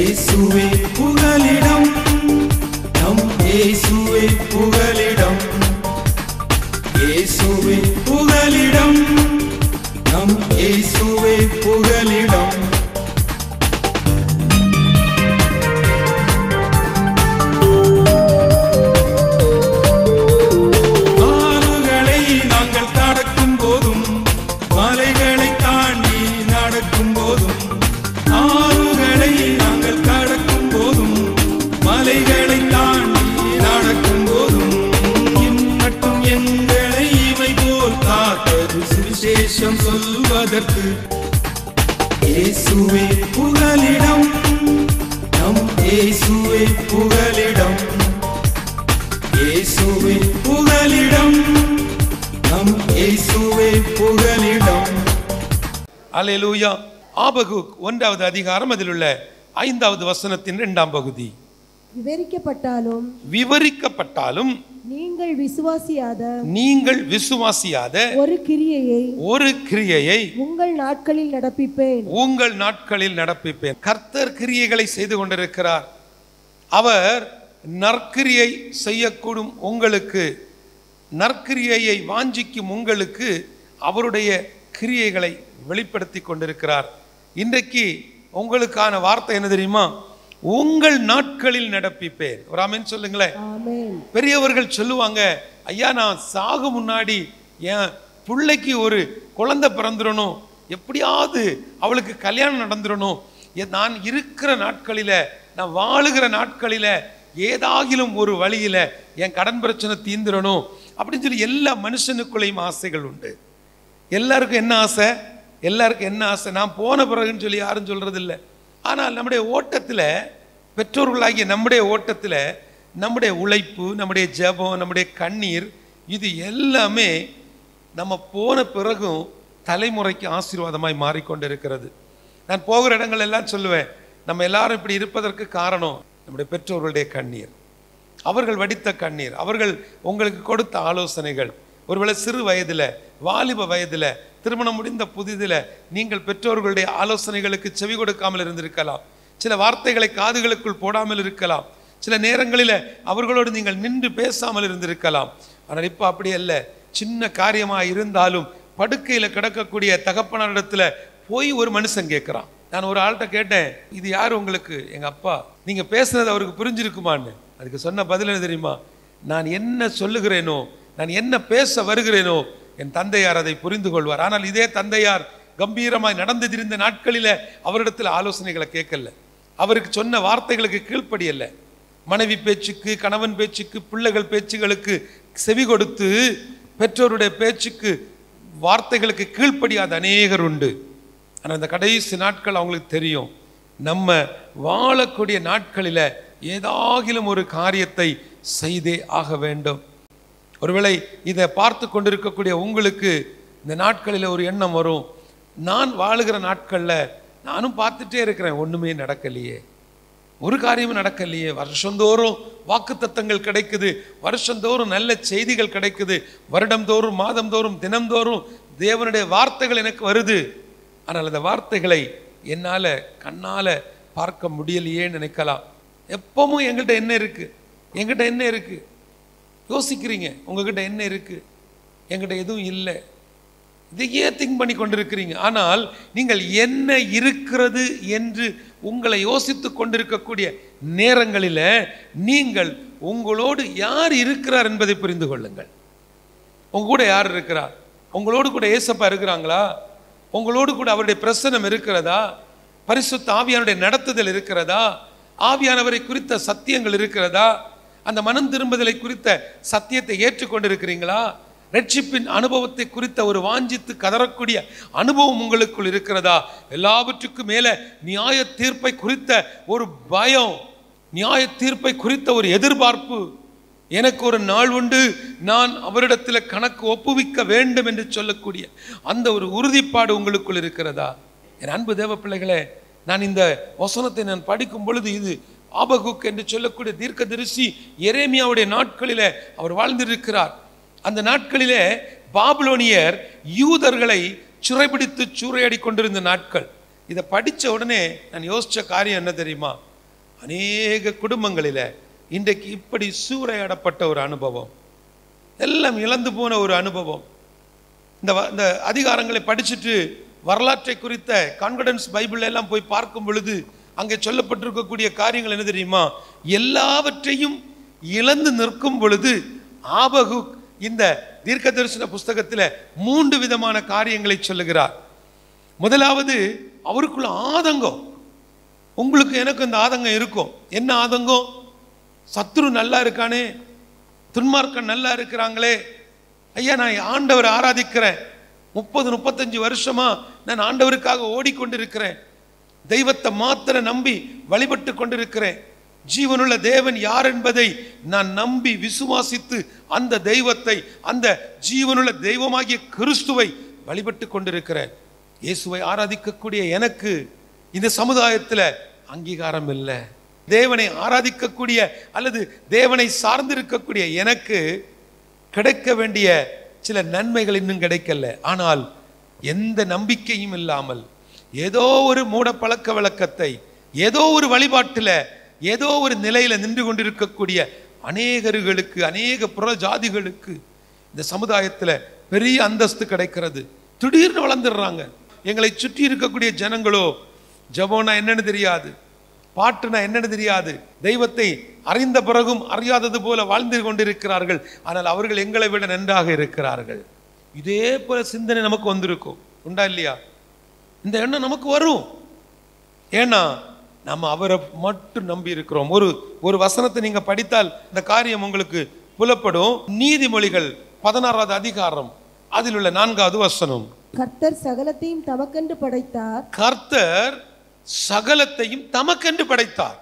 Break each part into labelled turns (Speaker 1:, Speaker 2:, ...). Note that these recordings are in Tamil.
Speaker 1: இயேசுவே புகலிடம், நம் இயேசுவே புகலிடம். இயேசுவே புகலிடம், நம் இயேசுவே புகலிடம். ஆறுகளை நாங்கள் கடக்கும் போதும், மலைகளை தாண்டி நடக்கும் போதும், ஆறுகளை நாங்கள் கடக்கும் போதும், மலைகளை தாண்டி நடக்கும் போதும், இம்மட்டும் எங்களை இவை போல் காத்தது சுவிசேஷம் சொல்வதற்கு. இயேசுவே புகலிடம், நம் இயேசுவே புகலிடம். இயேசுவே புகலிடம், நம் இயேசுவே புகலிடம்.
Speaker 2: அல்லேலூயா. ஆபகுக் 1வது அதிகாரம் அதிலுள்ள 5வது வசனத்தின் 2ஆம் பகுதி. விவரிக்கப்பட்டாலும் நீங்கள் விசுவாசியாத ஒரு கிரியையை
Speaker 3: உங்கள் நாட்களில் நடப்பிப்பேன்.
Speaker 2: கர்த்தர் கிரியைகளை செய்து கொண்டிருக்கிறார். அவர் நற்கிரியை செய்யக்கூடும் உங்களுக்கு, நற்கிரியையை வாஞ்சிக்கும் உங்களுக்கு அவருடைய கிரியைகளை வெளிப்படுத்தி கொண்டிருக்கிறார். இன்றைக்கு உங்களுக்கான வார்த்தை என்ன தெரியுமா? உங்கள் நாட்களில் நடப்பிப்பேன். ஒரு ஆமென் சொல்லுங்களேன். பெரியவர்கள் சொல்லுவாங்க, ஐயா நான் சாகு முன்னாடி என் பிள்ளைக்கு ஒரு குழந்தை பிறந்துடணும், எப்படியாவது அவளுக்கு கல்யாணம் நடந்துடணும், நான் இருக்கிற நாட்களில, நான் வாழுகிற நாட்களில ஏதாகிலும் ஒரு வழியில என் கடன் பிரச்சனை தீந்துடணும் அப்படின்னு சொல்லி எல்லா மனுஷனுக்குள்ளேயும் ஆசைகள் உண்டு. எல்லாருக்கும் என்ன ஆசை? எல்லாருக்கும் என்ன ஆசை? நான் போன பிறகுன்னு சொல்லி யாரும் சொல்றது இல்லை. ஆனால் நம்முடைய ஓட்டத்தில், பெற்றோர்களாகிய நம்முடைய ஓட்டத்தில், நம்முடைய உழைப்பு, நம்முடைய ஜெபம், நம்முடைய கண்ணீர், இது எல்லாமே நம்ம போன பிறகும் தலைமுறைக்கு ஆசீர்வாதமாய் மாறிக்கொண்டிருக்கிறது. நான் போகிற இடங்கள் எல்லாம் சொல்லுவேன், நம்ம எல்லாரும் இப்படி இருப்பதற்கு காரணம் நம்முடைய பெற்றோர்களுடைய கண்ணீர், அவர்கள் வடித்த கண்ணீர், அவர்கள் உங்களுக்கு கொடுத்த ஆலோசனைகள். ஒருவேளை சிறு வயதில், வாலிப வயதில், திருமணம் முடிந்த புதிதில் நீங்கள் பெற்றோர்களுடைய ஆலோசனைகளுக்கு செவி கொடுக்காமல் இருந்திருக்கலாம். சில வார்த்தைகளை காதுகளுக்குள் போடாமல் இருக்கலாம். சில நேரங்களில் அவர்களோடு நீங்கள் நின்று பேசாமல் இருந்திருக்கலாம். ஆனால் இப்போ அப்படி அல்ல. சின்ன காரியமாக இருந்தாலும் படுக்கையில் கிடக்கக்கூடிய தகப்பனாரிடத்துல போய் ஒரு மனுஷன் கேட்குறான். நான் ஒரு ஆள்கிட்ட கேட்டேன், இது யார் உங்களுக்கு? எங்கள் அப்பா. நீங்கள் பேசுனது அவருக்கு புரிஞ்சிருக்குமான்னு. அதுக்கு சொன்ன பதில் என்ன தெரியுமா? நான் என்ன சொல்லுகிறேனோ, நான் என்ன பேச வருகிறேனோ என் தந்தையார் அதை புரிந்து கொள்வார். ஆனால் இதே தந்தையார் கம்பீரமாய் நடந்து திரிந்த நாட்களில் அவரிடத்தில் ஆலோசனைகளை கேட்கல, அவருக்கு சொன்ன வார்த்தைகளுக்கு கீழ்ப்படியல்ல. மனைவி பேச்சுக்கு, கணவன் பேச்சுக்கு, பிள்ளைகள் பேச்சுகளுக்கு செவி கொடுத்து பெற்றோருடைய பேச்சுக்கு, வார்த்தைகளுக்கு கீழ்ப்படியாத அநேகர் உண்டு. ஆனால் இந்த கடைசி நாட்கள் அவங்களுக்கு தெரியும், நம்ம வாழக்கூடிய நாட்களில் ஏதாகிலும் ஒரு காரியத்தை செய்தே ஆக வேண்டும். ஒருவேளை இதை பார்த்து கொண்டிருக்கக்கூடிய உங்களுக்கு இந்த நாட்களில் ஒரு எண்ணம் வரும், நான் வாழுகிற நாட்களில் நானும் பார்த்துட்டே இருக்கிறேன், ஒன்றுமே நடக்கலையே, ஒரு காரியமும் நடக்கலையே. வருஷந்தோறும் வாக்குத்தத்தங்கள் கிடைக்குது, வருஷந்தோறும் நல்ல செய்திகள் கிடைக்குது, வருடந்தோறும், மாதந்தோறும், தினந்தோறும் தேவனுடைய வார்த்தைகள் எனக்கு வருது. ஆனால் அந்த வார்த்தைகளை என்னால் கண்ணால் பார்க்க முடியலையேன்னு நினைக்கலாம். எப்பவும் எங்கிட்ட என்ன இருக்கு, எங்கிட்ட என்ன இருக்கு யோசிக்கிறீங்க. உங்ககிட்ட என்ன இருக்கு? என்கிட்ட எதுவும் இல்லை. இதையே திங்க் பண்ணி கொண்டிருக்கிறீங்க. ஆனால் நீங்கள் என்ன இருக்கிறது என்று உங்களை யோசித்து கொண்டிருக்கக்கூடிய நேரங்களில் நீங்கள் உங்களோடு யார் இருக்கிறார் என்பதை புரிந்து கொள்ளுங்கள். உங்க கூட யார் இருக்கிறார்? உங்களோடு கூட ஏசப்பா இருக்கிறாங்களா? உங்களோடு கூட அவருடைய பிரசன்னம் இருக்கிறதா? பரிசுத்த ஆவியானுடைய நடத்துதல் இருக்கிறதா? ஆவியானவரை குறித்த சத்தியங்கள் இருக்கிறதா? அந்த மனம் திரும்புதலை குறித்த சத்தியத்தை ஏற்றுக்கொண்டிருக்கிறீங்களா? ரட்சிப்பின் அனுபவத்தை குறித்த ஒரு வாஞ்சித்து கதறக்கூடிய அனுபவம் உங்களுக்குள் இருக்கிறதா? எல்லாவற்றுக்கும் மேல நியாய தீர்ப்பை குறித்த ஒரு பயம், நியாய தீர்ப்பை குறித்த ஒரு எதிர்பார்ப்பு, எனக்கு ஒரு நாள் உண்டு, நான் அவரிடத்தில் கணக்கு ஒப்புவிக்க வேண்டும் என்று சொல்லக்கூடிய அந்த ஒரு உறுதிப்பாடு உங்களுக்குள் இருக்கிறதா? என் அன்பு தேவ பிள்ளைகளே, நான் இந்த வசனத்தை நான் படிக்கும் பொழுது, இது ஆபகுக் என்று சொல்லக்கூடிய தீர்க்கதரிசி எரேமியாவுடைய நாட்களிலே அவர் வாழ்ந்திருக்கிறார். அந்த நாட்களிலே பாபிலோனியர் யூதர்களை சிறைபிடித்து சூறையாடி கொண்டிருந்த நாட்கள். இதை படித்த உடனே நான் யோசித்த காரியம் என்ன தெரியுமா? அநேக குடும்பங்களில் இன்றைக்கு இப்படி சூறையாடப்பட்ட ஒரு அனுபவம், எல்லாம் இழந்து போன ஒரு அனுபவம். இந்த அதிகாரங்களை படிச்சுட்டு வரலாற்றை குறித்த கான்ஃபிடன்ஸ் பைபிள் எல்லாம் போய் பார்க்கும் பொழுது அங்கே சொல்லப்பட்டிருக்கக்கூடிய காரியங்கள் என்ன தெரியுமா? எல்லாவற்றையும் இழந்து நிற்கும் பொழுது ஆபகுக் இந்த தீர்க்க தரிசன புஸ்தகத்தில் 3 விதமான காரியங்களை சொல்லுகிறார். முதலாவது, அவருக்குள்ள ஆதங்கம். உங்களுக்கு எனக்கு இந்த ஆதங்கம் இருக்கும். என்ன ஆதங்கம்? சத்துரு நல்லா இருக்கானே, துன்மார்க்கன் நல்லா இருக்கிறாங்களே, ஐயா நான் ஆண்டவரை ஆராதிக்கிறேன், 30-35 வருஷமா நான் ஆண்டவருக்காக ஓடிக்கொண்டிருக்கிறேன், தெய்வத்தை மாத்திர நம்பி வழிபட்டு கொண்டிருக்கிறேன், ஜீவனுள்ள தேவன் யார் என்பதை நான் நம்பி விசுவாசித்து அந்த தெய்வத்தை, அந்த ஜீவனுள்ள தெய்வமாகிய கிறிஸ்துவை வழிபட்டு கொண்டிருக்கிறேன். இயேசுவை ஆராதிக்கக்கூடிய எனக்கு இந்த சமுதாயத்தில் அங்கீகாரம் இல்லை. தேவனை ஆராதிக்கக்கூடிய அல்லது தேவனை சார்ந்திருக்கக்கூடிய எனக்கு கிடைக்க வேண்டிய சில நன்மைகள் இன்னும் கிடைக்கல. ஆனால் எந்த நம்பிக்கையும் இல்லாமல் ஏதோ ஒரு மூட பழக்க வழக்கத்தை, ஏதோ ஒரு வழிபாட்டில், ஏதோ ஒரு நிலையில நின்று கொண்டிருக்கக்கூடிய அநேகர்களுக்கு, அநேக புற ஜாதிகளுக்கு இந்த சமுதாயத்தில் பெரிய அந்தஸ்து கிடைக்கிறது. திடீர்னு வளர்ந்துடுறாங்க. எங்களை சுற்றி இருக்கக்கூடிய ஜனங்களோ ஜபோனா என்னன்னு தெரியாது, பாட்டுனா என்னன்னு தெரியாது, தெய்வத்தை அறிந்த பிறகும் அறியாதது போல வாழ்ந்து கொண்டிருக்கிறார்கள். ஆனால் அவர்கள் எங்களை விட நன்றாக இருக்கிறார்கள். இதே போல சிந்தனை நமக்கு வந்திருக்கும், உண்டா இல்லையா? இந்த எண்ணம் நமக்கு வரும். ஏன்னா நம்ம அவரை மட்டும் நம்பி இருக்கிறோம். ஒரு வசனத்தை நீங்க படித்தால் இந்த காரியம் உங்களுக்கு புலப்படும். நீதிமொழிகள் 16வது அதிகாரம் அதில் உள்ள 4வது வசனம்.
Speaker 3: கர்த்தர் சகலத்தையும் தமக்கென்று படைத்தார்.
Speaker 2: கர்த்தர் சகலத்தையும் தமக்கென்று படைத்தார்.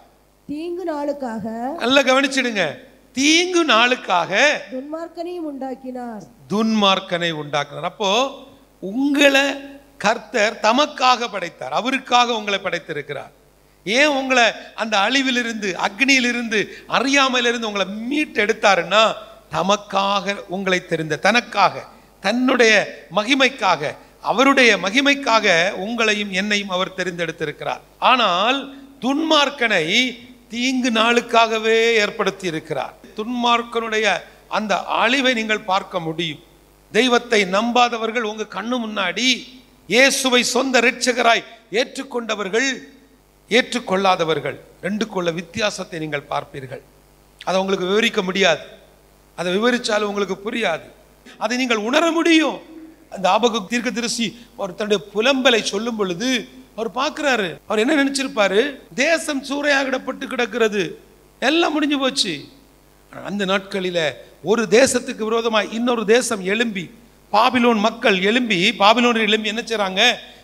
Speaker 3: தீங்கு நாளுக்காக,
Speaker 2: நல்லா கவனிச்சிடுங்க, தீங்கு நாளுக்காக
Speaker 3: துன்மார்க்கனையும் உண்டாக்கினார்.
Speaker 2: துன்மார்க்கனை உண்டாக்கினார். அப்போ உங்களை கர்த்தர் தமக்காக படைத்தார், அவருக்காக உங்களை படைத்திருக்கிறார். ஏன் உங்களை அந்த அழிவிலிருந்து, அக்னியிலிருந்து, அறியாமையிலிருந்து உங்களை மீட்டு எடுத்தாருன்னா தமக்காக உங்களை தெரிந்த, தனக்காக, தன்னுடைய மகிமைக்காக, அவருடைய மகிமைக்காக உங்களையும் என்னையும் அவர் தெரிந்தெடுத்திருக்கிறார். ஆனால் துன்மார்க்கனை தீங்கு நாளுக்காகவே ஏற்படுத்தி இருக்கிறார். துன்மார்க்கனுடைய அந்த அழிவை நீங்கள் பார்க்க முடியும். தெய்வத்தை நம்பாதவர்கள் உங்க கண்ணு முன்னாடி, இயேசுவை சொந்த இரட்சகராய் ஏற்றுக்கொண்டவர்கள், ஏற்றுக்கொள்ளாதவர்கள், ரெண்டுக்குள்ள வித்தியாசத்தை நீங்கள் பார்ப்பீர்கள். அதை உங்களுக்கு விவரிக்க முடியாது, அதை விவரிச்சாலும் உங்களுக்கு புரியாது. அதை நீங்கள் உணர முடியும். அந்த ஆபகுக் தீர்க்கதரிசி அவர் தன்னுடைய புலம்பலை சொல்லும் பொழுது அவர் பார்க்கிறாரு. அவர் என்ன நினைச்சிருப்பாரு? தேசம் சூறையாடப்பட்டு கிடக்கிறது, எல்லாம் முடிஞ்சு போச்சு. அந்த நாட்களில ஒரு தேசத்துக்கு விரோதமாய் இன்னொரு தேசம் எழும்பி, பாபிலோன் மக்கள் எழும்பி, பாபிலோனில் எழும்பி என்ன செய்றாங்க?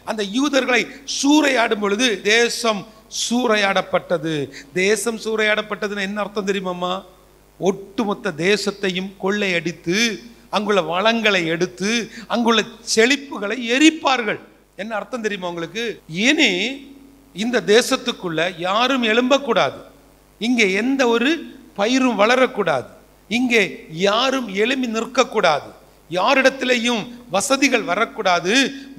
Speaker 2: அந்த யூதர்களை சூறையாடும் பொழுது தேசம் சூறையாடப்பட்டது. தேசம் சூறையாடப்பட்டதுன்னு என்ன அர்த்தம் தெரியுமாம்மா? ஒட்டுமொத்த தேசத்தையும் கொள்ளையடித்து அங்குள்ள வளங்களை எடுத்து அங்குள்ள செழிப்புகளை எரிப்பார்கள். என்ன அர்த்தம் தெரியுமா உங்களுக்கு? இனி இந்த தேசத்துக்குள்ள யாரும் எழும்பக்கூடாது, இங்கே எந்த ஒரு பயிரும் வளரக்கூடாது, இங்கே யாரும் எழும்பி நிற்கக்கூடாது, யாரிடத்திலையும் வசதிகள் வரக்கூடாது.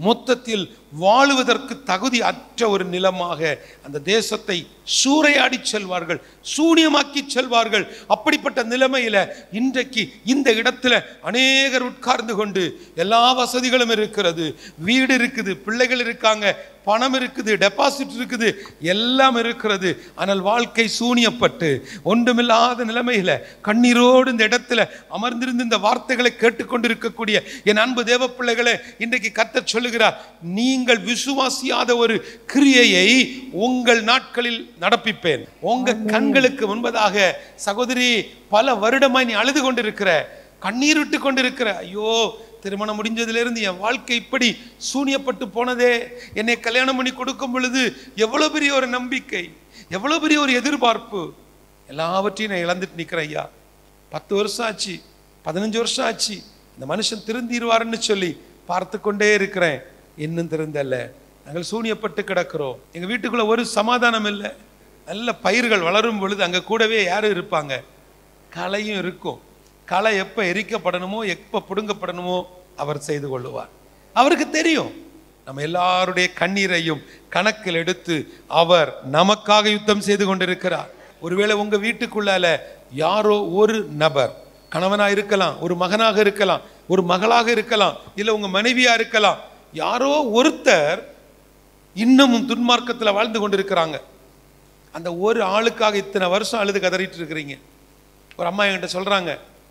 Speaker 2: மொத்தத்தில் வாழுவதற்கு தகுதி அற்ற ஒரு நிலமாக அந்த தேசத்தை சூறையாடி செல்வார்கள், சூனியமாக்கி செல்வார்கள். அப்படிப்பட்ட நிலைமையில இன்றைக்கு இந்த இடத்துல அநேகர் உட்கார்ந்து கொண்டு, எல்லா வசதிகளும் இருக்கிறது, வீடு இருக்குது, பிள்ளைகள் இருக்காங்க, பணம் இருக்குது, டெபாசிட் இருக்குது, எல்லாம் இருக்கிறது. ஆனால் வாழ்க்கை சூனியப்பட்டு ஒன்றுமில்லாத நிலைமையில கண்ணீரோடு இந்த இடத்துல அமர்ந்திருந்து இந்த வார்த்தைகளை கேட்டுக்கொண்டிருக்கக்கூடிய என் அன்பு தேவ பிள்ளைகளே, இன்றைக்கு கர்த்தர் சொல்லுகிறார், நீங்கள் விசுவாசியாத ஒரு கிரியையை உங்கள் நாட்களில் நடப்பிப்பேன். உங்க கண்களுக்கு முன்பதாக. சகோதரி, பல வருடமாய் நீ அழுது கொண்டிருக்கிற, கண்ணீர் விட்டு கொண்டிருக்கிற, ஐயோ திருமணம் முடிஞ்சதிலிருந்து என் வாழ்க்கை இப்படி சூனியப்பட்டு போனதே, என்னை கல்யாணம் பண்ணி கொடுக்கும் பொழுது எவ்வளவு பெரிய ஒரு நம்பிக்கை, எவ்வளவு பெரிய ஒரு எதிர்பார்ப்பு, எல்லாவற்றையும் நான் இழந்துட்டு நிற்கிறேன் ஐயா. 10 வருஷம் ஆச்சு, 15 வருஷம் ஆச்சு, இந்த மனுஷன் திருந்திடுவாருன்னு சொல்லி பார்த்து கொண்டே இருக்கிறேன், இன்னும் திருந்தல்ல. நாங்கள் சூனியப்பட்டு கிடக்கிறோம். எங்கள் வீட்டுக்குள்ள ஒரு சமாதானம் இல்லை. நல்ல பயிர்கள் வளரும் பொழுது அங்கே கூடவே யாரும் இருப்பாங்க? களையும் இருக்கும். களை எப்போ எரிக்கப்படணுமோ, எப்போ பிடுங்கப்படணுமோ அவர் செய்து கொள்ளுவார். அவருக்கு தெரியும். நம்ம எல்லாருடைய கண்ணீரையும் கணக்கில் எடுத்து அவர் நமக்காக யுத்தம் செய்து கொண்டிருக்கிறார். ஒருவேளை உங்க வீட்டுக்குள்ளால யாரோ ஒரு நபர், கணவனா இருக்கலாம், ஒரு மகனாக இருக்கலாம், ஒரு மகளாக இருக்கலாம், இல்ல உங்க மனைவியா இருக்கலாம், யாரோ ஒருத்தர் இன்னமும் துன்மார்க்கத்துல வாழ்ந்து கொண்டிருக்கிறாங்க. அந்த ஒரு ஆளுக்காக இத்தனை வருஷம் அழுது கதறிட்டு இருக்கிறீங்க. ஒரு அம்மா என்கிட்ட சொல்றாங்க,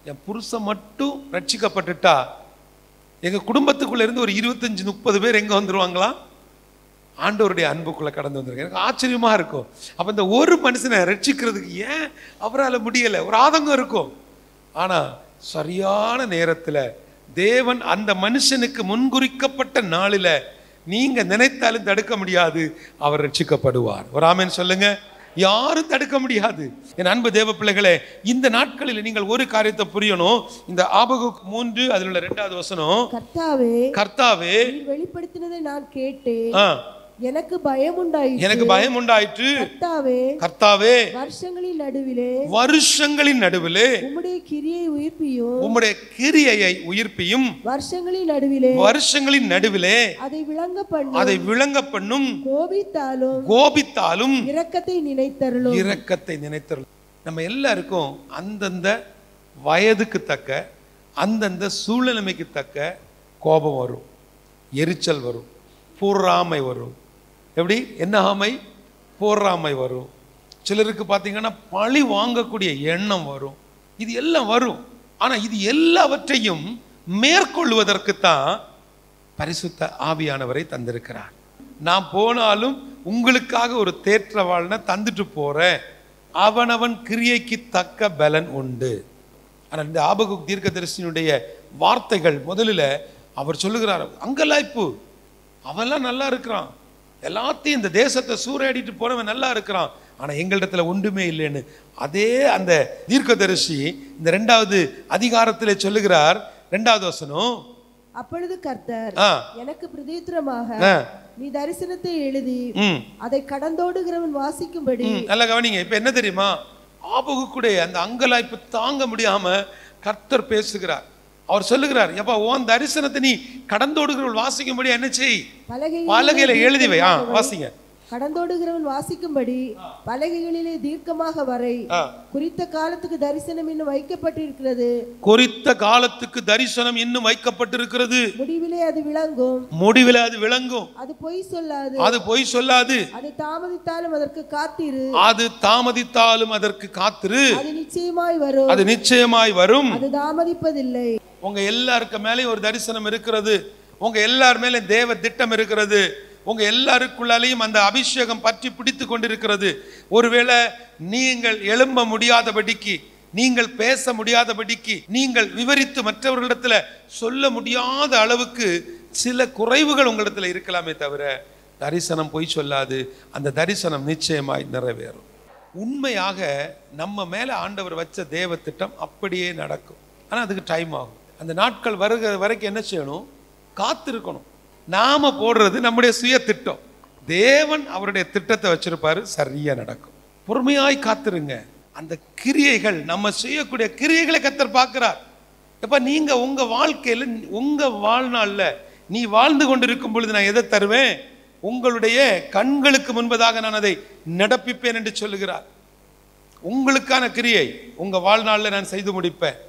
Speaker 2: என் புருஷன் மட்டும் ரட்சிக்கப்பட்டுட்டா எங்க குடும்பத்துக்குள்ள இருந்து ஒரு 25-30 பேர் எங்க வந்துருவாங்களாம், ஆண்டவருடைய அன்புக்குள்ள கடந்து வந்திருக்க. எனக்கு ஆச்சரியமா இருக்கும். அப்ப இந்த ஒரு மனுஷனை ரட்சிக்கிறதுக்கு ஏன் அவரால் முடியல, ஒரு ஆதங்கம் இருக்கும். ஆனா சரியான நேரத்துல தேவன் அந்த மனுஷனுக்கு முன்குறிக்கப்பட்ட நாளில நீங்க நினைத்தாலும் தடுக்க முடியாது, அவர் ரட்சிக்கப்படுவார். ஒரு ஆமென் சொல்லுங்க. யாரும் தடுக்க முடியாது. என் அன்பு தேவ பிள்ளைகளே, இந்த நாட்களில் நீங்கள் ஒரு காரியத்தை புரியணும். இந்த ஆபகுக் 3 அதில் உள்ள 2வது வசனம், கர்த்தாவே
Speaker 3: வெளிப்படுத்தினதை நான் கேட்டேன், எனக்கு பயம் உண்டாயிற்று.
Speaker 2: கர்த்தாவே
Speaker 3: வருஷங்களின் நடுவிலே
Speaker 2: உம்முடைய கிரியையை உயிர்ப்பியும் வருஷங்களின் நடுவிலே அதை விளங்க பண்ணும். கோபித்தாலும் இரக்கத்தை நினைத்தருளும். நம்ம எல்லாருக்கும் அந்தந்த வயதுக்கு தக்க, அந்தந்த சூழ்நிலைமைக்கு தக்க கோபம் வரும், எரிச்சல் வரும், பொறாமை வரும். எப்படி? என்ன ஆமை? பொறாமை வரும். சிலருக்கு பார்த்தீங்கன்னா பழி வாங்கக்கூடிய எண்ணம் வரும். இது எல்லாம் வரும். ஆனா இது எல்லாவற்றையும் மேற்கொள்வதற்குத்தான் பரிசுத்த ஆவியானவரை தந்திருக்கிறார். நான் போனாலும் உங்களுக்காக ஒரு தேற்றவாளனை தந்துட்டு போறேன், அவனவன் கிரியைக்கு தக்க பலன் உண்டு. ஆனால் இந்த ஆபகுக் தீர்க்கதரிசியினுடைய வார்த்தைகள் முதலில் அவர் சொல்லுகிறார், அங்கலாய்ப்பு, அவெல்லாம் நல்லா இருக்கிறான், எல்லாத்தையும் இந்த தேசத்தை சூறையாடிட்டு போனவன் நல்லா இருக்கிறான், ஆனா எங்களிடத்துல ஒன்றுமே இல்லைன்னு. அதே அந்த தீர்க்கதரிசி இந்த 2வது அதிகாரத்திலே சொல்லுகிறார். 2வது வசனம்,
Speaker 3: அப்பொழுது கர்த்தர் எனக்கு பிரதியுத்தரமாக, நீ தரிசனத்தை எழுதி அதை கடந்தோடுகிறவன் வாசிக்கும்படி.
Speaker 2: நல்லா கவனிங்க. இப்ப என்ன தெரியுமா, ஆபகுக்குடைய அந்த அங்கலாய்ப்பு தாங்க முடியாம கர்த்தர் பேசுகிறார். அவர் சொல்லுகிறார், எப்பா உன் தரிசனத்தை நீ கடந்தோடுகிறவள் வாசிக்கும்படி என்ன செய், பலகையில எழுதி வை. வாசிங்க.
Speaker 3: கடந்தோடுகிறவன் வாசிக்கும்படி பலகைகளிலே தீர்க்கமாக வரை, குறித்த காலத்துக்கு தரிசனம் இன்னும் வைக்கப்பட்டிருக்கிறது.
Speaker 2: குறித்த காலத்துக்கு தரிசனம் இன்னும் வைக்கப்பட்டிருக்கிறது.
Speaker 3: முடிவிலே அது விளங்கும்.
Speaker 2: அது பொய்
Speaker 3: சொல்லாது. அது தாமதித்தாலும் அதற்கு காத்திரு. அது
Speaker 2: நிச்சயமாய் வரும்.
Speaker 3: அது தாமதிப்பதில்லை.
Speaker 2: உங்க எல்லாருக்கு மேலே ஒரு தரிசனம் இருக்கிறது. உங்க எல்லார் மேலே தேவ திட்டம் இருக்கிறது. உங்க எல்லாருக்குள்ளாலையும் அந்த அபிஷேகம் பற்றி பிடித்து கொண்டிருக்கிறது. ஒருவேளை நீங்கள் எழும்ப முடியாதபடிக்கு, நீங்கள் பேச முடியாதபடிக்கு, நீங்கள் விவரித்து மற்றவர்களிடத்துல சொல்ல முடியாத அளவுக்கு சில குறைவுகள் உங்களிடத்துல இருக்கலாமே தவிர தரிசனம் பொய் சொல்லாது. அந்த தரிசனம் நிச்சயமாய் நிறைவேறும். உண்மையாக நம்ம மேல ஆண்டவர் வச்ச தேவ திட்டம் அப்படியே நடக்கும். ஆனா அதுக்கு டைம் ஆகும். அந்த நாட்கள் வருகிற வரைக்கும் என்ன செய்யணும்? காத்திருக்கணும். நாம போடுறது நம்முடைய சுய திட்டம். தேவன் அவருடைய திட்டத்தை வச்சிருப்பாரு, சரியா நடக்கும். பொறுமையாய் காத்திருங்க. அந்த கிரியைகள், நம்ம செய்யக்கூடிய கிரியைகளை கர்த்தர் பார்க்கிறார். எப்ப நீங்க உங்க வாழ்க்கையில, உங்க வாழ்நாள்ல நீ வாழ்ந்து கொண்டிருக்கும் பொழுது நான் எதை தருவேன்? உங்களுடைய கண்களுக்கு முன்பதாக நான் அதை நடப்பிப்பேன் என்று சொல்லுகிறார். உங்களுக்கான கிரியை உங்க வாழ்நாள்ல நான் செய்து முடிப்பேன்.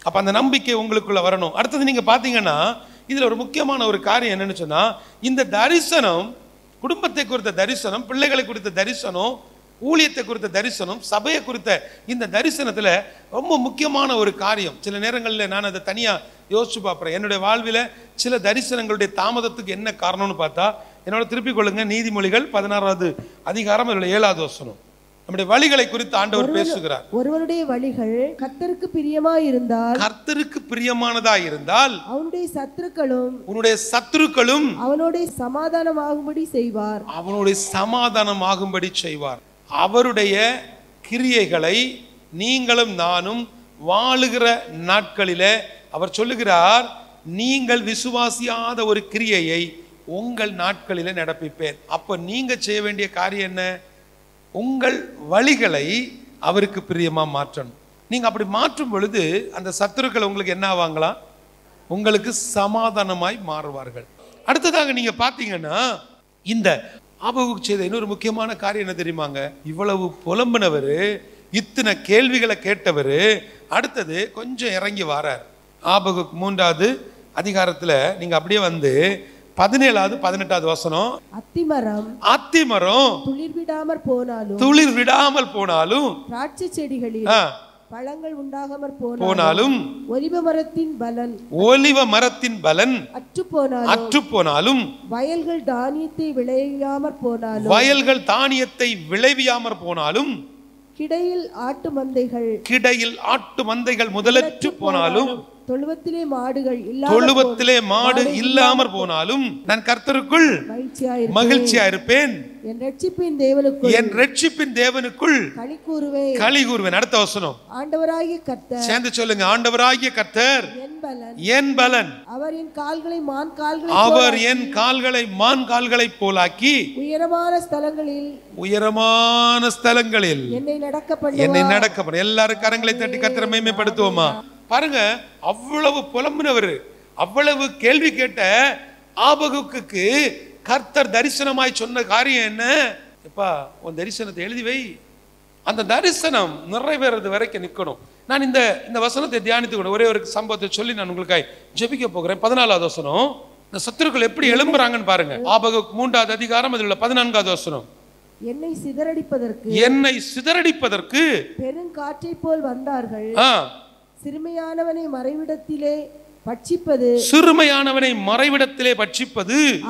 Speaker 2: அப்ப அந்த நம்பிக்கை உங்களுக்குள்ள வரணும். அடுத்தது நீங்க பாத்தீங்கன்னா இதுல ஒரு முக்கியமான ஒரு காரியம் என்னன்னு சொன்னா, இந்த தரிசனம், குடும்பத்தை குறித்த தரிசனம், பிள்ளைகளை குறித்த தரிசனம், ஊழியத்தை குறித்த தரிசனம், சபையை குறித்த இந்த தரிசனத்துல ரொம்ப முக்கியமான ஒரு காரியம். சில நேரங்களில் நான் அதை தனியா யோசிச்சு பார்ப்பேன். என்னுடைய வாழ்வில் சில தரிசனங்களுடைய தாமதத்துக்கு என்ன காரணம்னு பார்த்தா, என்னோட திருப்பிக் கொள்ளுங்க நீதிமொழிகள் 16வது அதிகாரம் 7வது வசனம். நம்முடைய வழிகளை குறித்து ஆண்டவர் பேசுகிறார்.
Speaker 3: ஒருவருடைய வழிகள் கர்த்தருக்கு
Speaker 2: பிரியமானதா இருந்தால்
Speaker 3: உன்னுடைய
Speaker 2: சத்துருக்களும்
Speaker 3: அவனுடைய சமாதானமாகும்படி செய்வார்.
Speaker 2: அவருடைய கிரியைகளை நீங்களும் நானும் வாழுகிற நாட்களிலே அவர் சொல்லுகிறார், நீங்கள் விசுவாசியாத ஒரு கிரியையை உங்கள் நாட்களிலே நடப்பிப்பேன். அப்ப நீங்க செய்ய வேண்டிய காரியம் என்ன? உங்கள் வழிகளை அவருக்கு பிரியமா மாற்றணும். நீங்க அப்படி மாற்றும் பொழுது அந்த சத்துருக்கள் உங்களுக்கு என்ன ஆவாங்களா? உங்களுக்கு சமாதானமாய் மாறுவார்கள். அடுத்ததாக நீங்க பாத்தீங்கன்னா இந்த ஆபகுக்கு செய்த இன்னொரு முக்கியமான காரியம் என்ன தெரியுமாங்க? இவ்வளவு புலம்புனவர், இத்தனை கேள்விகளை கேட்டவர், அடுத்தது கொஞ்சம் இறங்கி வரார். ஆபகுக்கு 3வது அதிகாரத்துல நீங்க அப்படியே வந்து 17வது 18வது வசனம்.
Speaker 3: அத்திமரம் துளிர் விடாமல் போனாலும்
Speaker 2: திராட்சை செடிகளில்
Speaker 3: பழங்கள் உண்டாகாமற்
Speaker 2: போனாலும் ஒலிவ மரத்தின் பலன் அற்று போனாலும்
Speaker 3: வயல்கள் தானியத்தை
Speaker 2: விளைவியாமற் போனாலும் கிடையில் ஆட்டு மந்தைகள் முதலற்று போனாலும்
Speaker 3: தொழுவத்திலே
Speaker 2: மாடு இல்லாமற் போனாலும் நான் கர்த்தருக்குள் மகிழ்ச்சியா இருப்பேன், என் ரட்சிப்பின் தேவனுக்குள் களி கூறுவேன். அடுத்த வசனம்.
Speaker 3: ஆண்டவராகிய கர்த்தர்,
Speaker 2: சேர்ந்து சொல்லுங்க, ஆண்டவராகிய கர்த்தர் என் பலன்,
Speaker 3: அவர் என் கால்களை மான் கால்களை
Speaker 2: போலாக்கி உயரமான ஸ்தலங்களில் என்னை நடக்க பண்ண. எல்லாரும் கரங்களை தட்டி கர்த்தரை மகிமைப்படுத்துவோமா? பாருங்க, அவ்வளவு புலம்புனவர், அவ்வளவு கேள்வி கேட்ட ஆபகுக்கு கர்த்தர் தரிசனமாய் சொன்ன காரியம் என்ன? எப்பா, உன் தரிசனத்தை எழுதி வை, அந்த தரிசனம் நிறைவேறது வரைக்கும் நிற்கணும். நான் இந்த வசனத்தை தியானித்து ஒரே ஒரு சம்பவத்தை சொல்லி நான் உங்களுக்காக ஜெபிக்க போகிறேன். 14வது வசனம். இந்த சத்துருக்கள் எப்படி எழும்புறாங்கன்னு பாருங்க. ஆபகுக்கு 3வது அதிகாரம், அதில் உள்ள 14வது வசனம்.
Speaker 3: என்னை சிதறடிப்பதற்கு பெருங்காற்றை போல் வந்தார்கள், சிறுமையானவனை மறைவிடத்திலே பட்சிப்பது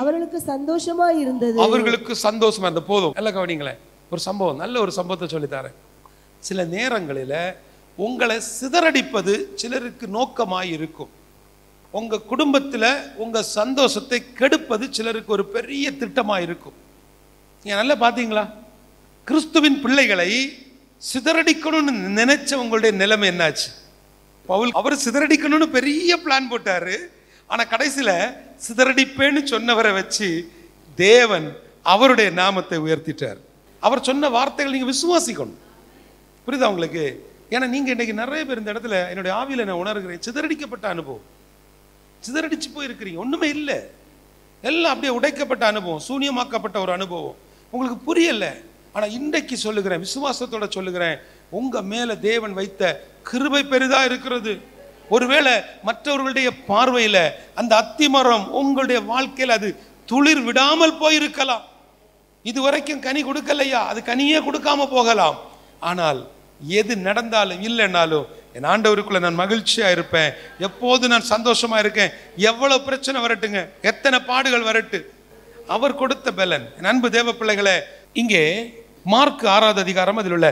Speaker 3: அவர்களுக்கு சந்தோஷமா
Speaker 2: இருந்த போதும். எல்லாம் கவனிங்களேன், ஒரு சம்பவம், நல்ல ஒரு சம்பவத்தை சொல்லித்தாரேன். சில நேரங்களில் உங்களை சிதறடிப்பது சிலருக்கு நோக்கமாய் இருக்கும். உங்க குடும்பத்தில் உங்க சந்தோஷத்தை கெடுப்பது சிலருக்கு ஒரு பெரிய திட்டமாய் இருக்கும். நீங்க நல்லா பாத்தீங்களா? கிறிஸ்துவின் பிள்ளைகளை சிதறடிக்கணும்னு நினைச்ச உங்களுடைய நிலைமை என்னாச்சு? பவுல் அவர் சிதறடிக்கணும்னு பெரிய பிளான் போட்டாரு. ஆனா கடைசியில சிதறடிப்பேன்னு சொன்னவரை வச்சு தேவன் அவருடைய நாமத்தை உயர்த்திட்டார். அவர் சொன்ன வார்த்தைகள் நீங்க விசுவாசிக்கணும். புரியுதா உங்களுக்கு? ஏன்னா நீங்க இன்னைக்கு நிறைய பேர் இந்த இடத்துல என்னுடைய ஆவியில நான் உணர்கிறேன், சிதறடிக்கப்பட்ட அனுபவம், சிதறடிச்சு போயிருக்கிறீங்க, ஒண்ணுமே இல்லை, எல்லாம் அப்படியே உடைக்கப்பட்ட அனுபவம், சூனியமாக்கப்பட்ட ஒரு அனுபவம், உங்களுக்கு புரியல. ஆனா இன்றைக்கு சொல்லுகிறேன், விசுவாசத்தோட சொல்லுகிறேன், உங்க மேல தேவன் வைத்த கிருபை பெரிதா இருக்கிறது. ஒருவேளை மற்றவர்களுடைய பார்வையில அந்த அத்திமரம் உங்களுடைய வாழ்க்கையில் அது துளிர் விடாமல் போயிருக்கலாம். இதுவரைக்கும் கனி கொடுக்கலையா, அது கனியே கொடுக்காம போகலாம். ஆனால் எது நடந்தாலும் இல்லைன்னாலும் என் ஆண்டவருக்குள்ள நான் மகிழ்ச்சியா இருப்பேன், எப்போது நான் சந்தோஷமா இருக்கேன். எவ்வளவு பிரச்சனை வரட்டுங்க, எத்தனை பாடுகள் வரட்டு, அவர் கொடுத்த பலன். என் அன்பு தேவ பிள்ளைகளே, இங்கே மார்க் 6வது அதிகாரம், அதில் உள்ள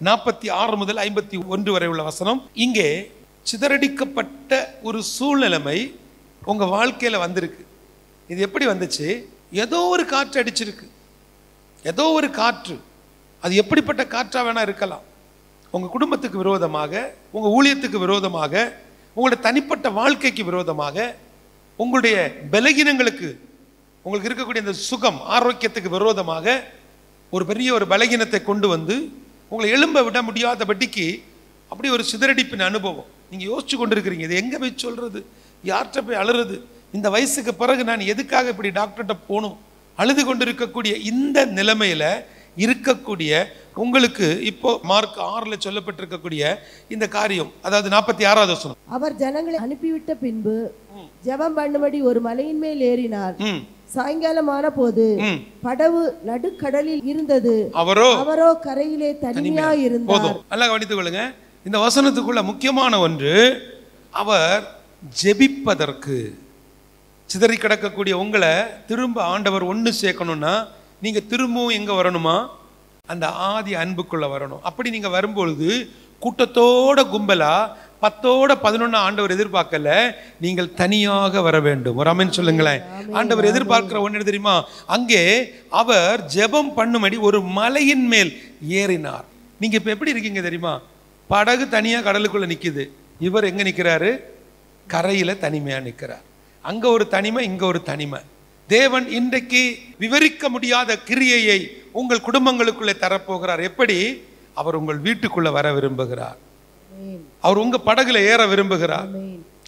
Speaker 2: 46 முதல் 51 வரை உள்ள வசனம். இங்கே சிதறடிக்கப்பட்ட ஒரு சூழ்நிலைமை உங்க வாழ்க்கையில வந்திருக்கு. இது எப்படி வந்துச்சு? ஏதோ ஒரு காற்று அடிச்சிருக்கு, ஏதோ ஒரு காற்று. அது எப்படிப்பட்ட காற்றா வேணா இருக்கலாம். உங்க குடும்பத்துக்கு விரோதமாக, உங்க ஊழியத்துக்கு விரோதமாக, உங்களுடைய தனிப்பட்ட வாழ்க்கைக்கு விரோதமாக, உங்களுடைய பலகீனங்களுக்கு, உங்களுக்கு இருக்கக்கூடிய இந்த சுகம் ஆரோக்கியத்துக்கு விரோதமாக ஒரு பெரிய ஒரு பலகீனத்தை கொண்டு வந்து உங்களை எழும்ப விட முடியாதபடிக்கு அப்படி ஒரு சிதறடிப்பின் அனுபவம். நீங்க யோசிச்சு கொண்டிருக்கிறீங்க, இது எங்க போய் சொல்றது, யார்கிட்ட போய் அழுறது, இந்த வயசுக்கு பிறகு நான் எதுக்காக இப்படி டாக்டர்கிட்ட போகணும், அழுது கொண்டிருக்கக்கூடிய இந்த நிலைமையில இருக்கக்கூடிய உங்களுக்கு இப்போ மார்க் 6ல் சொல்லப்பட்டிருக்கக்கூடிய இந்த காரியம், அதாவது 46வது வசனம்.
Speaker 3: அவர் ஜனங்களை அனுப்பிவிட்ட பின்பு ஜெபம் பண்ணும்படி ஒரு மலையின் மேல் ஏறினார். சாயங்காலமான போது படவு நடுக்கடலில் இருந்தது, அவரோ கரையிலே தனியா இருந்தார்.
Speaker 2: நல்லா கவனித்துக் கொள்ளுங்க, இந்த வசனத்துக்குள்ள முக்கியமான ஒன்று, அவர் ஜெபிப்பதற்கு. சிதறி கிடக்கக்கூடிய உங்களை திரும்ப ஆண்டவர் ஒன்று சேர்க்கணும்னா நீங்க திரும்பவும் எங்க வரணுமா? அந்த ஆதி அன்புக்குள்ள வரணும். அப்படி நீங்க வரும்பொழுது கூட்டத்தோட கும்பலா 10ஓட 11 ஆண்டவர் எதிர்பார்க்கல, நீங்கள் தனியாக வர வேண்டும். ஒரு ஆமென் சொல்லுங்களேன். ஆண்டவர் எதிர்பார்க்கிற ஒன்று தெரியுமா? அங்கே அவர் ஜெபம் பண்ணும்படி ஒரு மலையின் மேல் ஏறினார். நீங்க இப்ப எப்படி இருக்கீங்க தெரியுமா? படகு தனியா கடலுக்குள்ள நிக்குது, இவர் எங்க நிக்கிறாரு? கரையில தனிமையா நிக்கிறார். அங்க ஒரு தனிமை, இங்க ஒரு தனிமை. தேவன் இன்றைக்கு விவரிக்க முடியாத கிரியையை உங்கள் குடும்பங்களுக்குள்ளே தரப்போகிறார். எப்படி? அவர் உங்கள் வீட்டுக்குள்ள வர விரும்புகிறார். அவர் உங்க படகுல ஏற விரும்புகிறார்.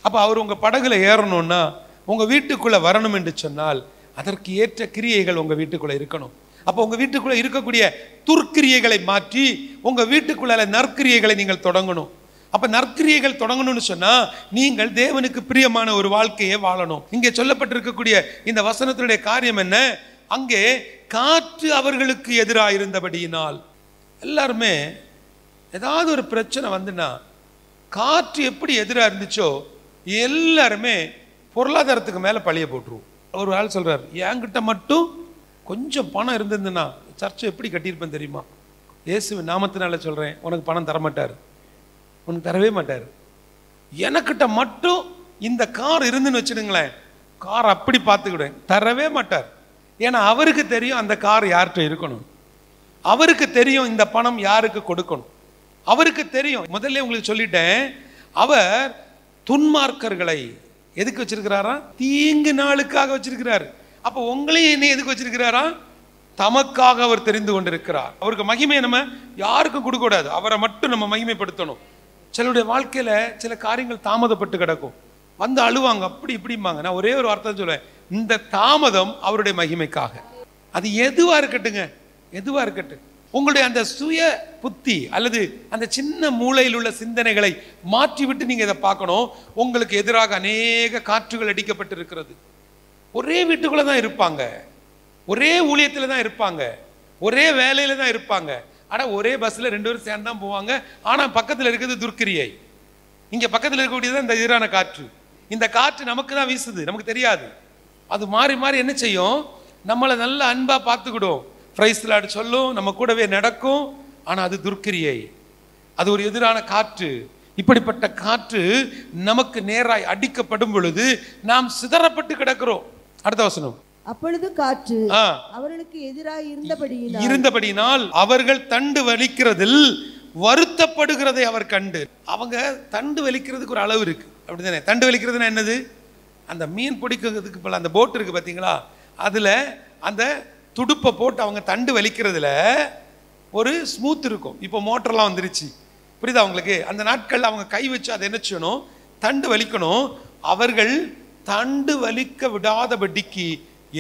Speaker 2: அப்ப அவர் உங்க படகுல ஏறணும்னா உங்க வீட்டுக்குள்ள வரணும் என்று சொன்னால் அதற்கு ஏற்ற கிரியைகள் உங்க வீட்டுக்குள்ள இருக்கணும். அப்போ உங்க வீட்டுக்குள்ள இருக்கக்கூடிய துர்க்கிரியைகளை மாற்றி உங்க வீட்டுக்குள்ள நற்கிரியைகளை நீங்கள் தொடங்கணும். அப்ப நற்கிரியைகள் தொடங்கணும்னு சொன்னா நீங்கள் தேவனுக்கு பிரியமான ஒரு வாழ்க்கையை வாழணும். இங்கே சொல்லப்பட்டிருக்கக்கூடிய இந்த வசனத்தினுடைய காரியம் என்ன? அங்கே காற்று அவர்களுக்கு எதிராக இருந்தபடியினால், எல்லாருமே ஏதாவது ஒரு பிரச்சனை வந்துன்னா காற்று எப்படி எதிராக இருந்துச்சோ எல்லாருமே பொருளாதாரத்துக்கு மேல பழிய போட்டுருவோம். ஒரு ஆள் சொல்றாரு, என்கிட்ட மட்டும் கொஞ்சம் பணம் இருந்ததுன்னா சர்ச்சை எப்படி கட்டியிருப்பேன் தெரியுமா? இயேசுவின் நாமத்தினால சொல்றேன், உனக்கு பணம் தரமாட்டாரு, உனக்கு தரவே மாட்டாரு. எனக்கிட்ட மட்டும் இந்த கார் இருந்துன்னு வச்சுடுங்களேன், கார் அப்படி பார்த்துக்கிடுவேன், தரவே மாட்டார். ஏன்னா அவருக்கு தெரியும் அந்த கார் யார்கிட்ட இருக்கணும், அவருக்கு தெரியும் இந்த பணம் யாருக்கு கொடுக்கணும், அவருக்கு தெரியும். முதல்ல உங்களுக்கு சொல்லிட்டேன், அவர் துன்மார்க்கர்களை எதுக்கு வச்சிருக்கிறாரா? தீங்கு நாளுக்காக வச்சிருக்கிறார். அப்ப உங்களையும் என்ன எதுக்கு வச்சிருக்கிறாரா? தமக்காக அவர் தெரிந்து கொண்டிருக்கிறார். அவருக்கு மகிமையை நம்ம யாருக்கும் கொடுக்க கூடாது, அவரை மட்டும் நம்ம மகிமைப்படுத்தணும். சிலருடைய வாழ்க்கையில சில காரியங்கள் தாமதப்பட்டு கிடக்கும், வந்து அழுவாங்க, அப்படி இப்படிம்பாங்க. நான் ஒரே ஒரு வார்த்தை சொல்லுவேன், இந்த தாமதம் அவருடைய மகிமைக்காக. அது எதுவா இருக்கட்டுங்க, எதுவா இருக்கட்டும், உங்களுடைய அந்த சுய புத்தி அல்லது அந்த சின்ன மூளையில் உள்ள சிந்தனைகளை மாற்றிவிட்டு நீங்க இதை பார்க்கணும். உங்களுக்கு எதிராக அநேக காற்றுகள் அடிக்கப்பட்டிருக்கிறது. ஒரே வீட்டுக்குள்ள தான் இருப்பாங்க, ஒரே ஊழியத்துல தான் இருப்பாங்க, ஒரே வேலையில தான் இருப்பாங்க, ஆனா ஒரே பஸ்ல 2 பேரும் சேர்ந்து தான் போவாங்க. ஆனா பக்கத்துல இருக்கிறது துர்க்கிரியை, இங்க பக்கத்துல இருக்கக்கூடியது இந்த எதிரான காற்று. இந்த காற்று நமக்கு தான் வீசுது, நமக்கு தெரியாது. அது மாறி மாறி என்ன செய்யும், நம்மளை நல்ல அன்பா பார்த்துக்கிடும், பிரைஸ் லார்ட் சொல்லும், நம்ம கூடவே நடக்கும். ஆனா அது துர்க்கிரியை, அது ஒரு எதிரான காற்று. இப்படிப்பட்ட காற்று நமக்கு நேராய் அடிக்கப்படும் பொழுது நாம் சிதறப்பட்டு கிடக்கிறோம். அடுத்த வசனம்,
Speaker 3: அப்பொழுது காற்று அவர்களுக்கு எதிராக
Speaker 2: இருந்தபடியினால் அவர்கள் தண்டு வலிக்கிறதில் வருத்தப்படுகிறதை அவர் கண்டு. அவங்க தண்டு வலிக்கிறதுக்கு ஒரு அளவு இருக்கு, அப்படிதானே? தண்டு வலிக்கிறதுனா என்னது? அந்த மீன் பிடிக்கிறதுக்கு போல அந்த போட் இருக்கு பாத்தீங்களா, அதுல அந்த துடுப்பை போட்டு அவங்க தண்டு வலிக்கிறதுல ஒரு ஸ்மூத் இருக்கும். இப்போ மோட்டர்லாம் வந்துருச்சு, புரியுதா உங்களுக்கு? அந்த நாட்கள் அவங்க கை வச்சு அதை என்ன செய்யணும், தண்டு வலிக்கணும். அவர்கள் தண்டு வலிக்க விடாதபடிக்கு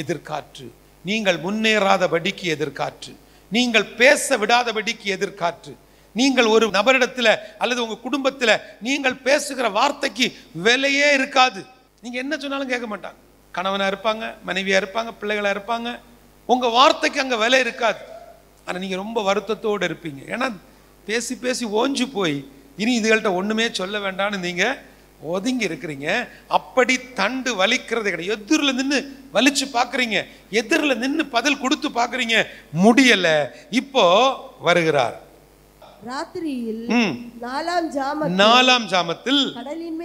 Speaker 2: எதிர்காற்று, நீங்கள் முன்னேறாதபடிக்கு எதிர்காற்று, நீங்கள் பேச விடாதபடிக்கு எதிர்காற்று, நீங்கள் ஒரு நபரிடத்துல அல்லது உங்க குடும்பத்துல நீங்கள் பேசுகிற வார்த்தைக்கு விலையே இருக்காது. நீங்க என்ன சொன்னாலும் கேட்க மாட்டாங்க. கணவனா இருப்பாங்க, மனைவியா இருப்பாங்க, பிள்ளைகளா இருப்பாங்க, உங்க வார்த்தைக்கு அங்க விலை இருக்காது. ஆனா நீங்க ரொம்ப வருத்தத்தோடு இருப்பீங்க. ஏன்னா பேசி பேசி ஓஞ்சு போய் இனி இதுகள்கிட்ட ஒண்ணுமே சொல்ல வேண்டாம்னு நீங்க ஒதுங்கி இருக்கிறீங்க. அப்படி தண்டு வலிக்கிறது கிடையாது. எதிரில் நின்று வலிச்சு பாக்குறீங்க, எதிரில் நின்று பதில் கொடுத்து பாக்குறீங்க, முடியல. இப்போ வருகிறார்.
Speaker 3: ராத்திரியில்
Speaker 2: 4ஆம் ஜாமத்தில் கடலின்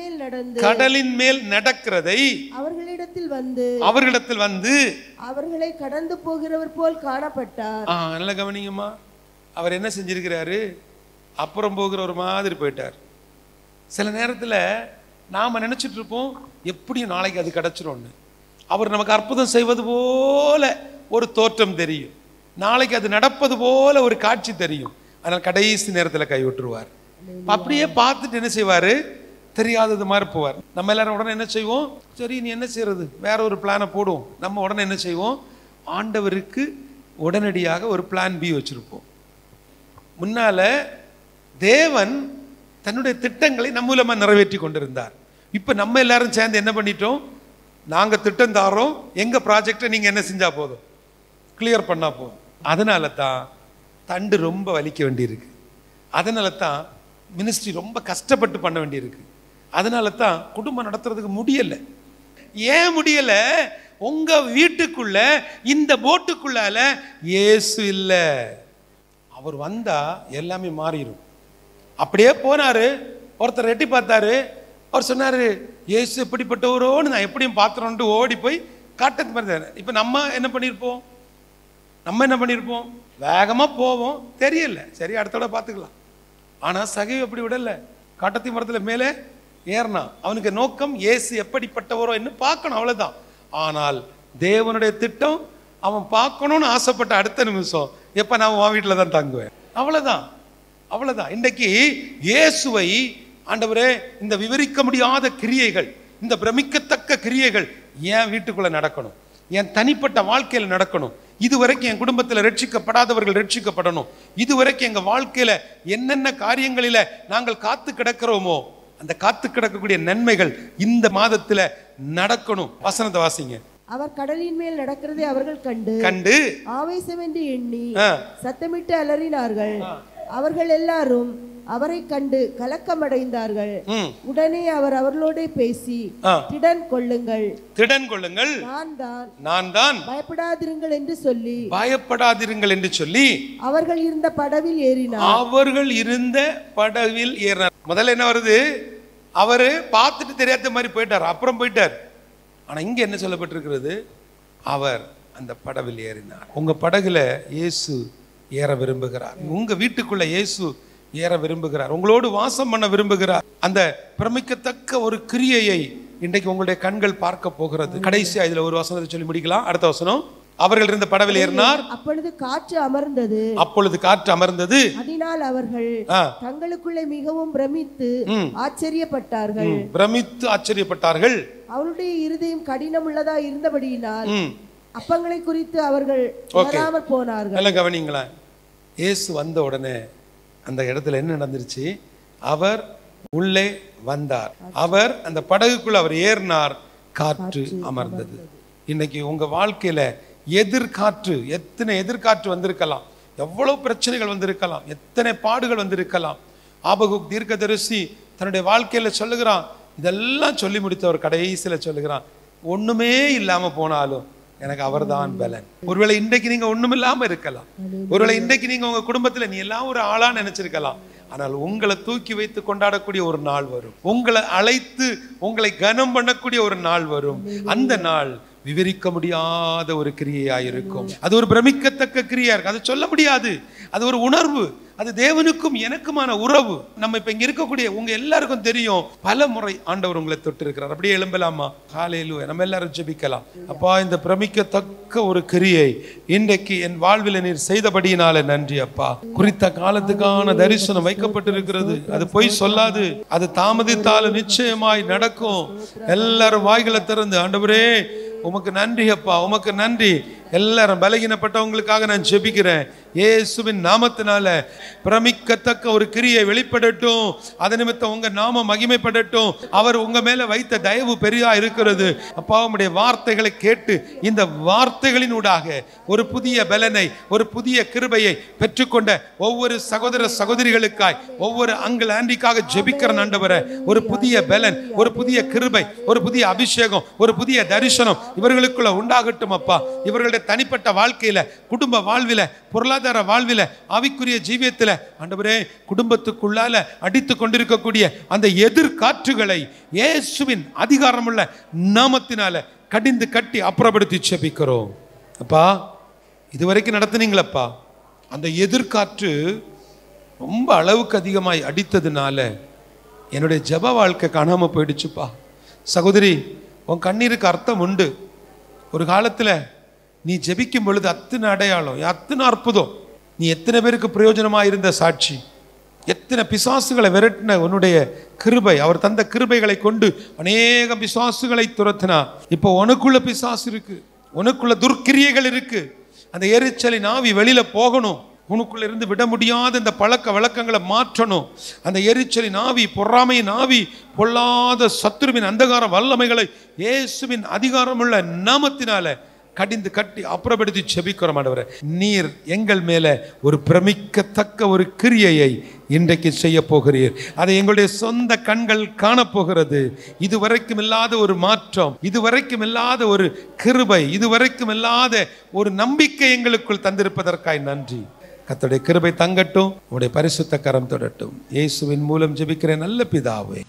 Speaker 2: மேல் நடக்கிறதை அவர்களிடத்தில் வந்து
Speaker 3: அவர்களை கடந்து போகிறவர் போல் காணப்பட்டார்.
Speaker 2: நல்ல கவனிங்கம்மா, அவர் என்ன செஞ்சிருக்கிறாரு? அப்புறம் போகிற ஒரு மாதிரி போயிட்டார். சில நேரத்தில் நாம நினைச்சிட்டு இருப்போம் எப்படியும் நாளைக்கு அது கிடைச்சிரும்னு. அவர் நமக்கு அற்புதம் செய்வது போல ஒரு தோற்றம் தெரியும், நாளைக்கு அது நடப்பது போல ஒரு காட்சி தெரியும். ஆனால் கடைசி நேரத்தில் கைவிட்டுருவார். அப்படியே பார்த்துட்டு என்ன செய்வாரு, தெரியாதது மாதிரி போவார். நம்ம எல்லாரும் உடனே என்ன செய்வோம், சரி நீ என்ன செய்யறது, வேற ஒரு பிளானை போடுவோம். நம்ம உடனே என்ன செய்வோம், ஆண்டவருக்கு உடனடியாக ஒரு பிளான் பி வச்சிருப்போம். முன்னால தேவன் தன்னுடைய திட்டங்களை நம்ம மூலமா நிறைவேற்றி கொண்டிருந்தார். இப்ப நம்ம எல்லாரும் சேர்ந்து என்ன பண்ணிட்டோம், நாங்க திட்டம் தாரோம், எங்க ப்ராஜெக்டை நீங்க என்ன செஞ்சா போதும், கிளியர் பண்ணா போதும். அதனால தான் தண்டு ரொம்ப வலிக்க வேண்டியிருக்கு, அதனால தான் மினிஸ்ட்ரி ரொம்ப கஷ்டப்பட்டு பண்ண வேண்டியிருக்கு, அதனால தான் குடும்பம் நடத்துறதுக்கு முடியல. ஏன் முடியல? உங்க வீட்டுக்குள்ள இந்த போட்டுக்குள்ளால இயேசு இல்ல. அவர் வந்தா எல்லாமே மாறிடும். அப்படியே போனாரு, ஒருத்தர் எட்டி பார்த்தாரு, அவர் சொன்னாரு இயேசு எப்படிப்பட்டவரோன்னு நான் எப்படியும் பாத்திரம்ட்டு ஓடி போய் காட்டத்து மாதிரி. இப்ப நம்ம என்ன பண்ணிருப்போம், வேகமா போவோம், தெரியல, சரி அடுத்தோட பார்த்துக்கலாம். ஆனா சகை அப்படி விடல, காட்டத்தி மரத்துல மேலே ஏறினான். அவனுக்கு நோக்கம் இயேசு எப்படிப்பட்டவரோ என்ன பார்க்கணும், அவ்வளவுதான். ஆனால் தேவனுடைய திட்டம் அவன் பார்க்கணும்னு ஆசைப்பட்ட அடுத்த நிமிஷம், எப்ப நான் உன் வீட்டில் தான் தங்குவேன், அவ்வளவுதான். இன்றைக்கு இயேசுவை ஆண்டவரே இந்த விவரிக்க முடியாத கிரியைகள், இந்த பிரமிக்கத்தக்க பிரமிக்கத்தக்க கிரியைகள் என் வீட்டுக்குள்ள நடக்கணும், என் தனிப்பட்ட வாழ்க்கையில நடக்கணும். இதுவரைக்கும் என் குடும்பத்தில் ரட்சிக்கப்படாதவர்கள் ரட்சிக்கப்படணும். இதுவரைக்கும் எங்க வாழ்க்கையில என்னென்ன காரியங்களில நாங்கள் காத்து கிடக்கிறோமோ அந்த காத்து கிடக்கக்கூடிய நன்மைகள் இந்த மாதத்துல நடக்கணும். வசனத்தை வாசிங்க.
Speaker 3: அவர் கடலின் மேல் நடக்கிறதை அவர்கள் கண்டு ஆவேசம் என்று எண்ணி சத்தமிட்டு அலறினார்கள். அவர்கள் எல்லாரும் அவரை கண்டு கலக்கமடைந்தார்கள். உடனே அவர் அவர்களோட பேசி, திடன் கொள்ளுங்கள், நான் தான், பயப்படாதிருங்கள் என்று சொல்லி அவர்கள் இருந்த படவில் ஏறினார்.
Speaker 2: முதல்ல என்ன வருது? அவரு பார்த்துட்டு தெரியாத மாதிரி போயிட்டார், அப்புறம் போயிட்டார். ஆனா இங்க என்ன சொல்லப்பட்டிருக்கிறது? அவர் அந்த படவில் ஏறினார். உங்க படகுல இயேசு ஏற விரும்புகிறார். உங்க வீட்டுக்குள்ள இயேசு ஏற விரும்புகிறார். உங்களோடு வாசம் பண்ண விரும்புகிறார். அந்த பிரமிக்கத்தக்க ஒரு கிரியையை இன்றைக்கு உங்களுடைய கண்கள் பார்க்க போகிறது. கடைசியா இதுல ஒரு வசனத்தை சொல்லி முடிக்கலாம். அடுத்த வசனம், அவர்கள் இருந்த படவில் ஏறினார்.
Speaker 3: அப்பொழுது காற்று
Speaker 2: அமர்ந்தது.
Speaker 3: அதனால் அவர்கள் தங்களுக்குள்ளே மிகவும் பிரமித்து ஆச்சரியப்பட்டார்கள். அவருடைய இருதயம் கடினம் உள்ளதா இருந்தபடியினால் அப்பங்களை குறித்து அவர்கள் உணராமல் போனார்கள்.
Speaker 2: நல்லா கவனிங்களா, இயேசு வந்த உடனே அந்த இடத்துல என்ன நடந்துருச்சு? அவர் உள்ளே வந்தார், அவர் அந்த படகுக்குள்ள அவர் ஏறினார், காற்று அமர்ந்தது. இன்னைக்கு உங்க வாழ்க்கையில எதிர்காற்று, எத்தனை எதிர்காற்று வந்திருக்கலாம், எவ்வளவு பிரச்சனைகள் வந்திருக்கலாம், எத்தனை பாடுகள் வந்திருக்கலாம். ஆபகுக் தீர்க்கதரிசி தன்னுடைய வாழ்க்கையில சொல்லுகிறான். இதெல்லாம் சொல்லி முடித்தவர் கடைசியில சொல்லுகிறான், ஒண்ணுமே இல்லாம போனாலும் எனக்கு அவர்தான் பலன். ஒருவேளை இன்றைக்கு நீங்க ஒண்ணுமில்லாம இருக்கலாம். ஒருவேளை இன்றைக்கு நீங்க உங்க குடும்பத்துல நீ எல்லாம் ஒரு ஆளா நினைச்சிருக்கலாம். ஆனால் உங்களை தூக்கி வைத்து கொண்டாடக்கூடிய ஒரு நாள் வரும். உங்களை அழைத்து உங்களை கனம் பண்ணக்கூடிய ஒரு நாள் வரும். அந்த நாள் விவரிக்க முடியாத ஒரு கிரியையாயிருக்கும். அது ஒரு பிரமிக்கத்தக்க கிரியா இருக்கு. அது சொல்ல முடியாது. அது ஒரு உணர்வு. அது தேவனுக்கும் எனக்குமான உறவு. நம்ம இப்ப இங்க இருக்கக்கூடிய உங்க எல்லாருக்கும் தெரியும், பல முறை ஆண்டவர் உங்களை தொட்டு இருக்கிறார். அப்படியே எழும்பலாமா? ஹல்லேலூயா. நம்ம எல்லாரும் ஜெபிக்கலாம். அப்பா, இந்த பிரமிக்கத்தக்க ஒரு கிரியை இன்றைக்கு என் வாழ்வில் நீர் செய்தபடியினால நன்றி அப்பா. குறித்த காலத்துக்கான தரிசனம் வைக்கப்பட்டிருக்கிறது. அது பொய் சொல்லாது. அது தாமதித்தாலும் நிச்சயமாய் நடக்கும். எல்லாரும் வாய்களை திறந்து, ஆண்டவரே உமக்கு நன்றி அப்பா, உமக்கு நன்றி. எல்லாரும் பலகீனப்பட்டவங்களுக்காக நான் ஜெபிக்கிறேன். இயேசுவின் நாமத்தினால பிரமிக்கத்தக்க ஒரு கிரியை வெளிப்படட்டும். அது நிமித்தம் உங்க நாம மகிமைப்படட்டும். அவர் உங்க மேல வைத்த தயவு பெரியா இருக்கிறது அப்பா. உம்முடைய வார்த்தைகளை கேட்டு இந்த வார்த்தைகளின் ஊடாக ஒரு புதிய பலனை, ஒரு புதிய கிருபையை பெற்றுக்கொண்ட ஒவ்வொரு சகோதர சகோதரிகளுக்காய், ஒவ்வொரு அங்கிள் ஆண்டிக்காக ஜெபிக்கிற ஆண்டவரே, ஒரு புதிய பலன், ஒரு புதிய கிருபை, ஒரு புதிய அபிஷேகம், ஒரு புதிய தரிசனம் இவர்களுக்குள்ள உண்டாகட்டும் அப்பா. இவர்களுடைய தனிப்பட்ட வாழ்க்கையில, குடும்ப வாழ்வில, பொருளாதார வாழ்வில, ஆவிக்குரிய ஜீவியத்துல ஆண்டவரே, குடும்பத்துக்குள்ளால அடித்து கொண்டிருக்கக்கூடிய அந்த எதிர்காற்றுகளை இயேசுவின் அதிகாரமுள்ள நாமத்தினால கடிந்து கட்டி அப்புறப்படுத்தி செபிக்கிறோம் அப்பா. இதுவரைக்கும் நடத்துனீங்களப்பா. அந்த எதிர்காற்று ரொம்ப அளவுக்கு அதிகமாய் அடித்ததுனால என்னுடைய ஜெப வாழ்க்கை காணாம போயிடுச்சுப்பா. சகோதரி, உன் கண்ணீருக்கு அர்த்தம் உண்டு. ஒரு காலத்துல நீ ஜெபிக்கும் பொழுது அத்தனை அடையாளம், அத்தனை அற்புதம். நீ எத்தனை பேருக்கு பிரயோஜனமா இருந்த சாட்சி, எத்தனை பிசாசுகளை விரட்டின உன்னுடைய கிருபை. அவர் தந்த கிருபைகளை கொண்டு அநேக பிசாசுகளை துரத்தினா. இப்போ உனக்குள்ள பிசாசு இருக்கு, உனக்குள்ள துர்க்கிரியைகள் இருக்கு. அந்த எரிச்சலின் ஆவி வெளியில போகணும். உனக்குள்ள இருந்து விட முடியாத இந்த பழக்க வழக்கங்களை மாற்றணும். அந்த எரிச்சலின் ஆவி, பொறாமையின் ஆவி, பொல்லாத சத்துருவின் அந்தகார வல்லமைகளை இயேசுவின் அதிகாரமுள்ள நாமத்தினால கடிந்து கட்டி அப்புறப்படுத்தி செபிக்கிறோம் ஆண்டவரே. நீர் எங்கள் மேல ஒரு பிரமிக்கத்தக்க ஒரு கிரியையை இன்றைக்கு செய்ய போகிறீர். அதை எங்களுடைய சொந்த கண்கள் காணப்போகிறது. இதுவரைக்கும் இல்லாத ஒரு மாற்றம், இதுவரைக்கும் இல்லாத ஒரு கிருபை, இதுவரைக்கும் இல்லாத ஒரு நம்பிக்கை எங்களுக்குள் தந்திருப்பதற்காய் நன்றி. கர்த்தருடைய கிருபை தங்கட்டும், உங்களுடைய பரிசுத்த கரம் தொடட்டும். இயேசுவின் மூலம் ஜெபிக்கிறேன் நல்ல பிதாவே.